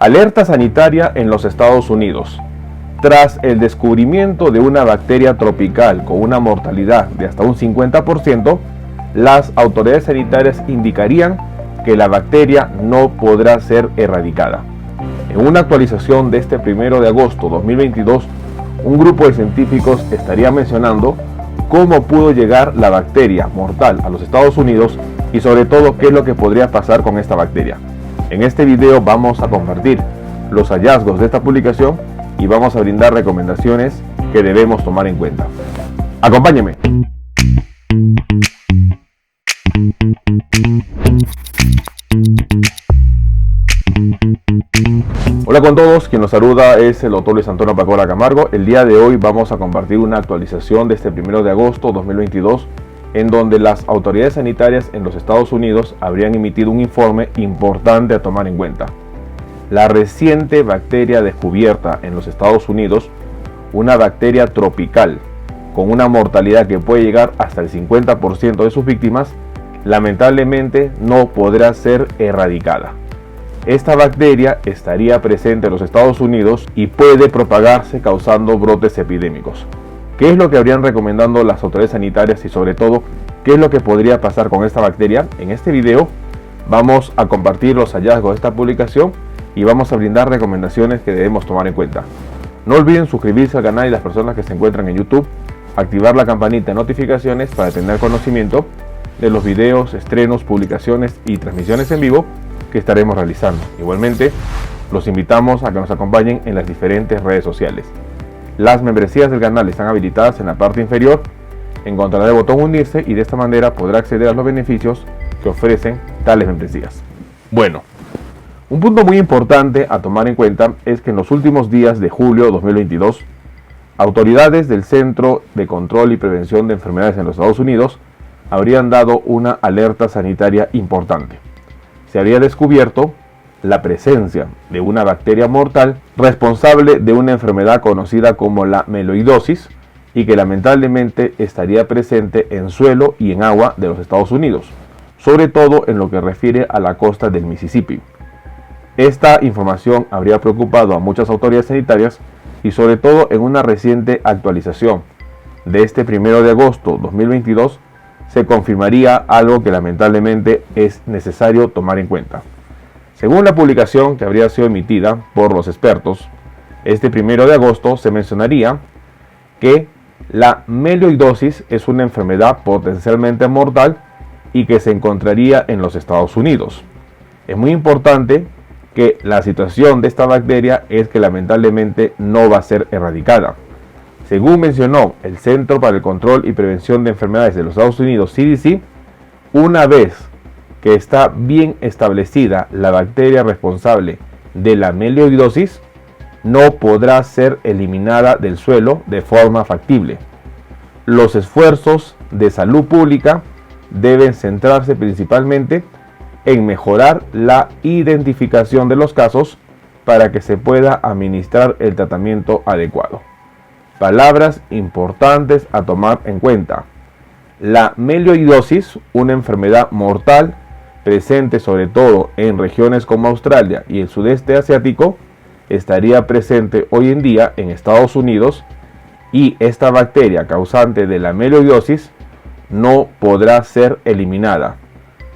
Alerta sanitaria en los Estados Unidos. Tras el descubrimiento de una bacteria tropical con una mortalidad de hasta un 50%, las autoridades sanitarias indicarían que la bacteria no podrá ser erradicada. En una actualización de este 1 de agosto de 2022, un grupo de científicos estaría mencionando cómo pudo llegar la bacteria mortal a los Estados Unidos y sobre todo qué es lo que podría pasar con esta bacteria. En este video vamos a compartir los hallazgos de esta publicación y vamos a brindar recomendaciones que debemos tomar en cuenta. ¡Acompáñenme! Hola con todos, quien nos saluda es el doctor Luis Antonio Pacola Camargo. El día de hoy vamos a compartir una actualización de este 1 de agosto de 2022 en donde las autoridades sanitarias en los Estados Unidos habrían emitido un informe importante a tomar en cuenta. La reciente bacteria descubierta en los Estados Unidos, una bacteria tropical con una mortalidad que puede llegar hasta el 50% de sus víctimas, lamentablemente no podrá ser erradicada. Esta bacteria estaría presente en los Estados Unidos y puede propagarse causando brotes epidémicos. ¿Qué es lo que habrían recomendando las autoridades sanitarias y sobre todo qué es lo que podría pasar con esta bacteria? En este video vamos a compartir los hallazgos de esta publicación y vamos a brindar recomendaciones que debemos tomar en cuenta. No olviden suscribirse al canal y las personas que se encuentran en YouTube, activar la campanita de notificaciones para tener conocimiento de los videos, estrenos, publicaciones y transmisiones en vivo que estaremos realizando. Igualmente, los invitamos a que nos acompañen en las diferentes redes sociales. Las membresías del canal están habilitadas en la parte inferior. Encontrará el botón unirse y de esta manera podrá acceder a los beneficios que ofrecen tales membresías. Bueno, un punto muy importante a tomar en cuenta es que en los últimos días de julio de 2022, autoridades del Centro de Control y Prevención de Enfermedades en los Estados Unidos habrían dado una alerta sanitaria importante. Se habría descubierto la presencia de una bacteria mortal responsable de una enfermedad conocida como la meloidosis y que lamentablemente estaría presente en suelo y en agua de los Estados Unidos, sobre todo en lo que refiere a la costa del Mississippi. Esta información habría preocupado a muchas autoridades sanitarias y sobre todo en una reciente actualización de este 1 de agosto de 2022 se confirmaría algo que lamentablemente es necesario tomar en cuenta. Según la publicación que habría sido emitida por los expertos, este 1 de agosto se mencionaría que la meloidosis es una enfermedad potencialmente mortal y que se encontraría en los Estados Unidos. Es muy importante que la situación de esta bacteria es que lamentablemente no va a ser erradicada. Según mencionó el Centro para el Control y Prevención de Enfermedades de los Estados Unidos, CDC, una vez que está bien establecida la bacteria responsable de la meloidosis, no podrá ser eliminada del suelo de forma factible. Los esfuerzos de salud pública deben centrarse principalmente en mejorar la identificación de los casos para que se pueda administrar el tratamiento adecuado. Palabras importantes a tomar en cuenta. La meloidosis, una enfermedad mortal presente sobre todo en regiones como Australia y el sudeste asiático, estaría presente hoy en día en Estados Unidos y esta bacteria causante de la meloidosis no podrá ser eliminada,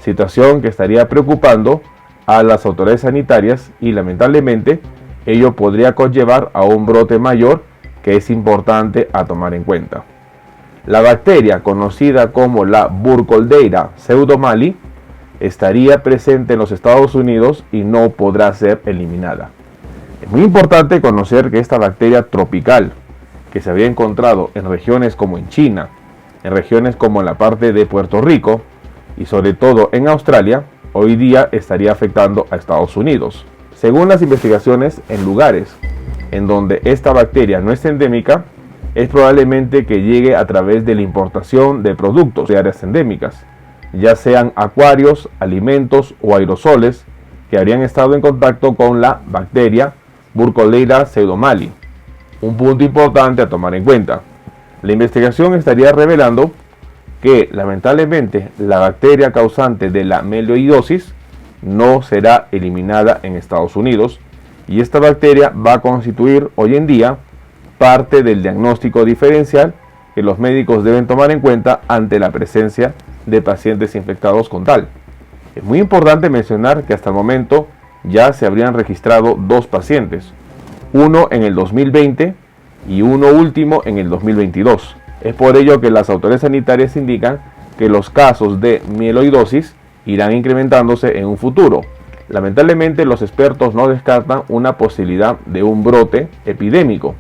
situación que estaría preocupando a las autoridades sanitarias y lamentablemente ello podría conllevar a un brote mayor que es importante a tomar en cuenta. La bacteria conocida como la Burkholderia pseudomallii estaría presente en los Estados Unidos y no podrá ser eliminada. Es muy importante conocer que esta bacteria tropical que se había encontrado en regiones como en China, en regiones como en la parte de Puerto Rico y sobre todo en Australia, hoy día estaría afectando a Estados Unidos. Según las investigaciones, en lugares en donde esta bacteria no es endémica, es probablemente que llegue a través de la importación de productos de áreas endémicas, ya sean acuarios, alimentos o aerosoles que habrían estado en contacto con la bacteria Burkholderia pseudomallii. Un punto importante a tomar en cuenta. La investigación estaría revelando que lamentablemente la bacteria causante de la meloidosis no será eliminada en Estados Unidos y esta bacteria va a constituir hoy en día parte del diagnóstico diferencial que los médicos deben tomar en cuenta ante la presencia de pacientes infectados con tal. Es muy importante mencionar que hasta el momento ya se habrían registrado 2 pacientes, uno en el 2020 y uno último en el 2022. Es por ello que las autoridades sanitarias indican que los casos de mieloidosis irán incrementándose en un futuro. Lamentablemente, los expertos no descartan una posibilidad de un brote epidémico,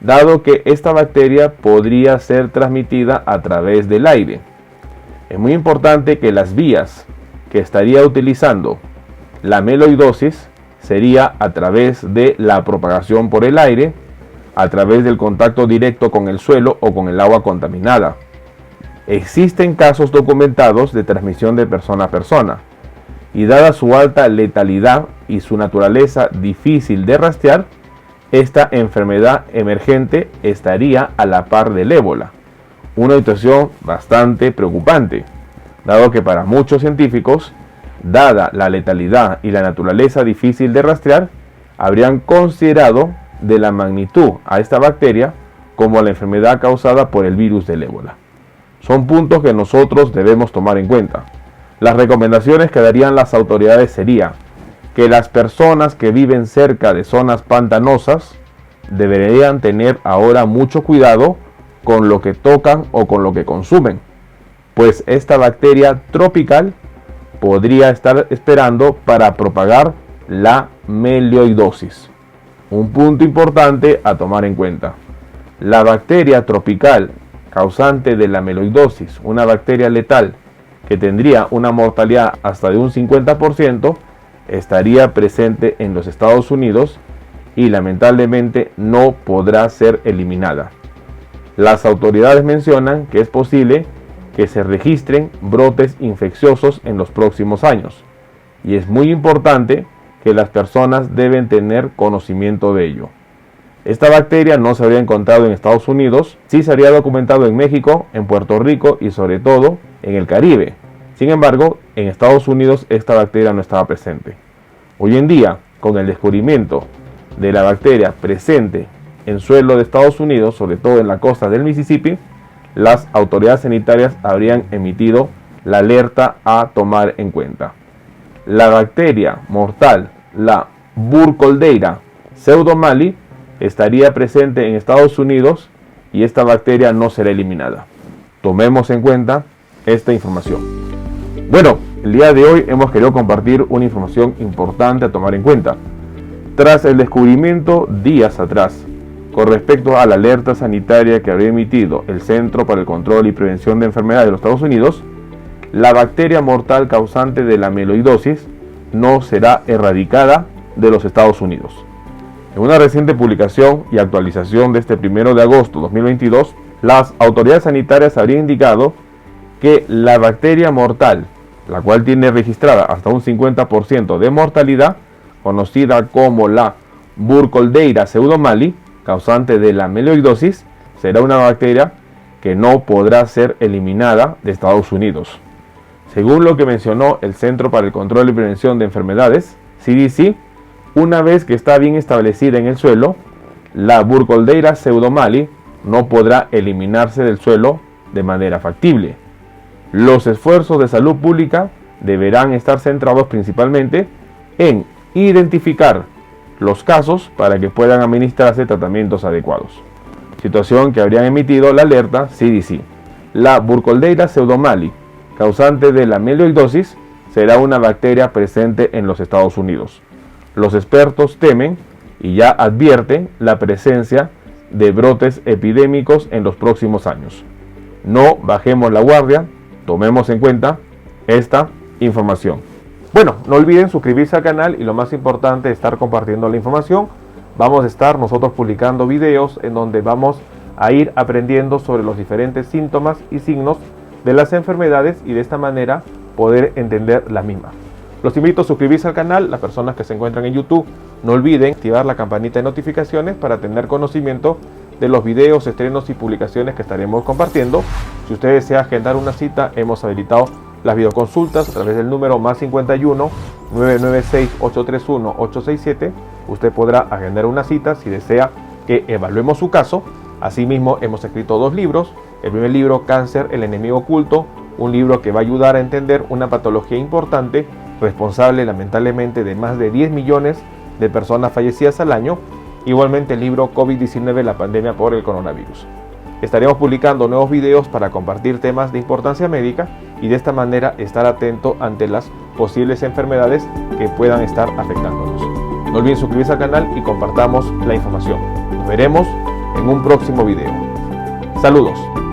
dado que esta bacteria podría ser transmitida a través del aire. Es muy importante que las vías que estaría utilizando la mieloidosis sería a través de la propagación por el aire, a través del contacto directo con el suelo o con el agua contaminada. Existen casos documentados de transmisión de persona a persona, y dada su alta letalidad y su naturaleza difícil de rastrear, esta enfermedad emergente estaría a la par del ébola, una situación bastante preocupante, dado que para muchos científicos, dada la letalidad y la naturaleza difícil de rastrear, habrían considerado de la magnitud a esta bacteria como la enfermedad causada por el virus del ébola. Son puntos que nosotros debemos tomar en cuenta. Las recomendaciones que darían las autoridades sería que las personas que viven cerca de zonas pantanosas deberían tener ahora mucho cuidado con lo que tocan o con lo que consumen, pues esta bacteria tropical podría estar esperando para propagar la mieloidosis. Un punto importante a tomar en cuenta: la bacteria tropical causante de la mieloidosis, una bacteria letal que tendría una mortalidad hasta de un 50%, estaría presente en los Estados Unidos y lamentablemente no podrá ser eliminada. Las autoridades mencionan que es posible que se registren brotes infecciosos en los próximos años, y es muy importante que las personas deben tener conocimiento de ello. Esta bacteria no se habría encontrado en Estados Unidos, sí se habría documentado en México, en Puerto Rico y sobre todo en el Caribe. Sin embargo, en Estados Unidos esta bacteria no estaba presente. Hoy en día, con el descubrimiento de la bacteria presente en suelo de Estados Unidos, sobre todo en la costa del Mississippi, las autoridades sanitarias habrían emitido la alerta a tomar en cuenta. La bacteria mortal, la Burkholderia pseudomallii, estaría presente en Estados Unidos y esta bacteria no será eliminada. Tomemos en cuenta esta información. Bueno, el día de hoy hemos querido compartir una información importante a tomar en cuenta. Tras el descubrimiento días atrás con respecto a la alerta sanitaria que había emitido el Centro para el Control y Prevención de Enfermedades de los Estados Unidos, la bacteria mortal causante de la mieloidosis no será erradicada de los Estados Unidos. En una reciente publicación y actualización de este 1 de agosto de 2022, las autoridades sanitarias habrían indicado que la bacteria mortal, la cual tiene registrada hasta un 50% de mortalidad, conocida como la Burkholderia pseudomallii, causante de la mieloidosis, será una bacteria que no podrá ser eliminada de Estados Unidos. Según lo que mencionó el Centro para el Control y Prevención de Enfermedades, CDC, una vez que está bien establecida en el suelo, la Burkholderia pseudomallii no podrá eliminarse del suelo de manera factible. Los esfuerzos de salud pública deberán estar centrados principalmente en identificar los casos para que puedan administrarse tratamientos adecuados. Situación que habrían emitido la alerta CDC. La Burkholderia pseudomallii, causante de la mieloidosis, será una bacteria presente en los Estados Unidos. Los expertos temen y ya advierten la presencia de brotes epidémicos en los próximos años. No bajemos la guardia, tomemos en cuenta esta información. Bueno, no olviden suscribirse al canal y lo más importante, estar compartiendo la información. Vamos a estar nosotros publicando videos en donde vamos a ir aprendiendo sobre los diferentes síntomas y signos de las enfermedades y de esta manera poder entender las mismas. Los invito a suscribirse al canal. Las personas que se encuentran en YouTube, no olviden activar la campanita de notificaciones para tener conocimiento de los videos, estrenos y publicaciones que estaremos compartiendo. Si usted desea agendar una cita, hemos habilitado las videoconsultas a través del número +51 996 831 867 usted podrá agendar una cita si desea que evaluemos su caso. Asimismo, hemos escrito 2 libros. El primer libro, Cáncer, el enemigo oculto, un libro que va a ayudar a entender una patología importante, responsable lamentablemente de más de 10 millones de personas fallecidas al año. Igualmente el libro COVID-19, la pandemia por el coronavirus. Estaremos publicando nuevos videos para compartir temas de importancia médica y de esta manera estar atento ante las posibles enfermedades que puedan estar afectándonos. No olviden suscribirse al canal y compartamos la información. Nos veremos en un próximo video. Saludos.